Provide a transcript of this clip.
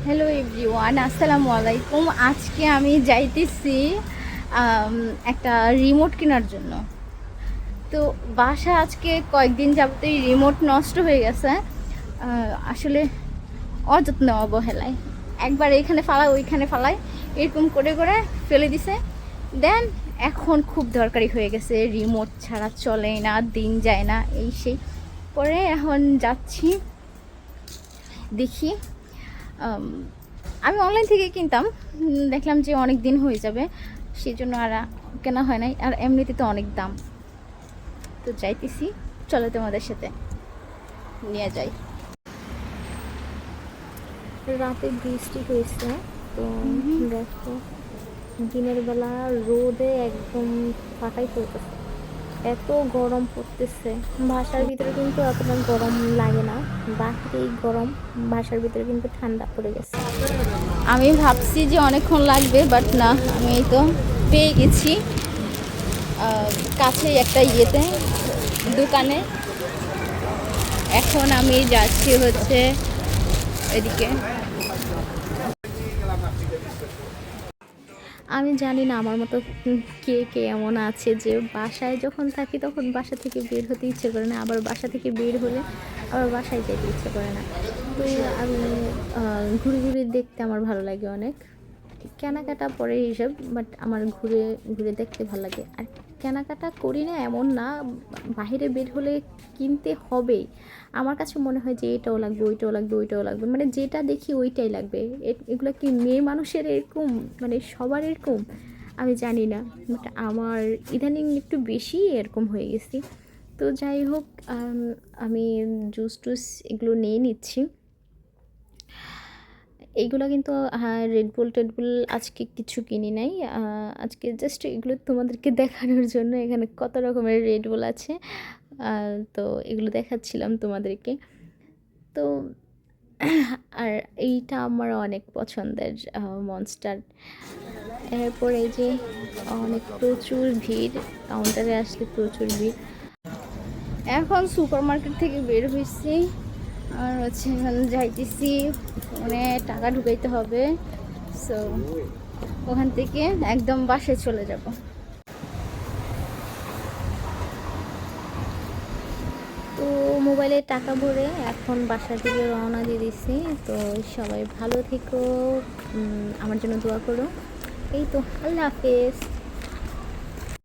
Hello everyone, আসসালামু আলাইকুম। আজকে আমি যাইতেছি একটা রিমোট কেনার জন্য। তো বাসা আজকে কয়েকদিন যাবতই রিমোট নষ্ট হয়ে গেছে। আসলে অযত্ন অবহেলায় একবার এইখানে ফালাই ওইখানে ফালাই এরকম করে করে ফেলে দিছে। দেন এখন খুব দরকারি হয়ে গেছে, রিমোট ছাড়া চলে না, দিন যায় না, এই সেই। পরে এখন যাচ্ছি, দেখি। আমি অনলাইন থেকে কিনতাম, দেখলাম যে অনেক দিন হয়ে যাবে, সেই জন্য আর কেনা হয় নাই। আর এমনিতে তো অনেক দাম। তো যাইতেছি, চলো তোমাদের সাথে নিয়ে যাই। রাতে বৃষ্টি হয়েছে, তো দেখো দিনের বেলা রোদে একদম ফাটাই পড়তেছে, এত গরম পড়তেছে। বাসার ভিতরে কিন্তু এতটা গরম লাগে না, বাহিরেই গরম, বাসার ভিতরে কিন্তু ঠান্ডা পড়ে গেছে। আমি ভাবছি যে অনেকক্ষণ লাগবে, বাট না, আমি এই তো পেয়ে গেছি কাছেই একটা ইয়েতে, দোকানে। এখন আমি যাচ্ছি হচ্ছে এদিকে। আমি জানি না আমার মতো কে কে এমন আছে যে বাসায় যখন থাকি তখন বাসা থেকে বের হতে ইচ্ছে করে না, আবার বাসা থেকে বের হলে আবার বাসায় যেতে ইচ্ছে করে না। তো আমি ঘুরে ঘুরে দেখতে আমার ভালো লাগে অনেক। কেনাকাটা পরে হিসাব, বাট আমার ঘুরে ঘুরে দেখতে ভালো লাগে। আর কেনাকাটা করি না এমন না, বাইরে বের হলে কিনতে হবেই। আমার কাছে মনে হয় যে এটাও লাগবে, ওইটাও লাগবে, ওইটাও লাগবে, মানে যেটা দেখি ওইটাই লাগবে। এগুলো কি মেয়ে মানুষের এরকম, মানে সবার এরকম আমি জানি না, বাট আমার ইদানিং একটু বেশি এরকম হয়ে গেছি। তো যাই হোক, আমি জুস টুস এগুলো নিয়ে নিচ্ছি। এইগুলো কিন্তু রেড বুল টেড বুল আজকে কিছু কিনি নাই। আজকে জাস্ট এগুলো তোমাদেরকে দেখানোর জন্য এখানে কত রকমের রেড বুল আছে, তো এগুলো দেখাচ্ছিলাম তোমাদেরকে। তো আর এইটা আমার অনেক পছন্দের, মনস্টার। এরপর এই যে অনেক প্রচুর ভিড়, কাউন্টারে আসলে প্রচুর ভিড়। এখন সুপার মার্কেট থেকে বের হয়েছি, আর হচ্ছে এখন যাইতেছি, মানে টাকা ঢুকাইতে হবে। সো ওখান থেকে একদম বাসায় চলে যাব। তো মোবাইলে টাকা ভরে এখন বাসার দিকে রওনা দিয়ে দিছি। তো সবাই ভালো থেকো, আমার জন্য দোয়া করো। এই তো, আল্লাহ হাফেজ।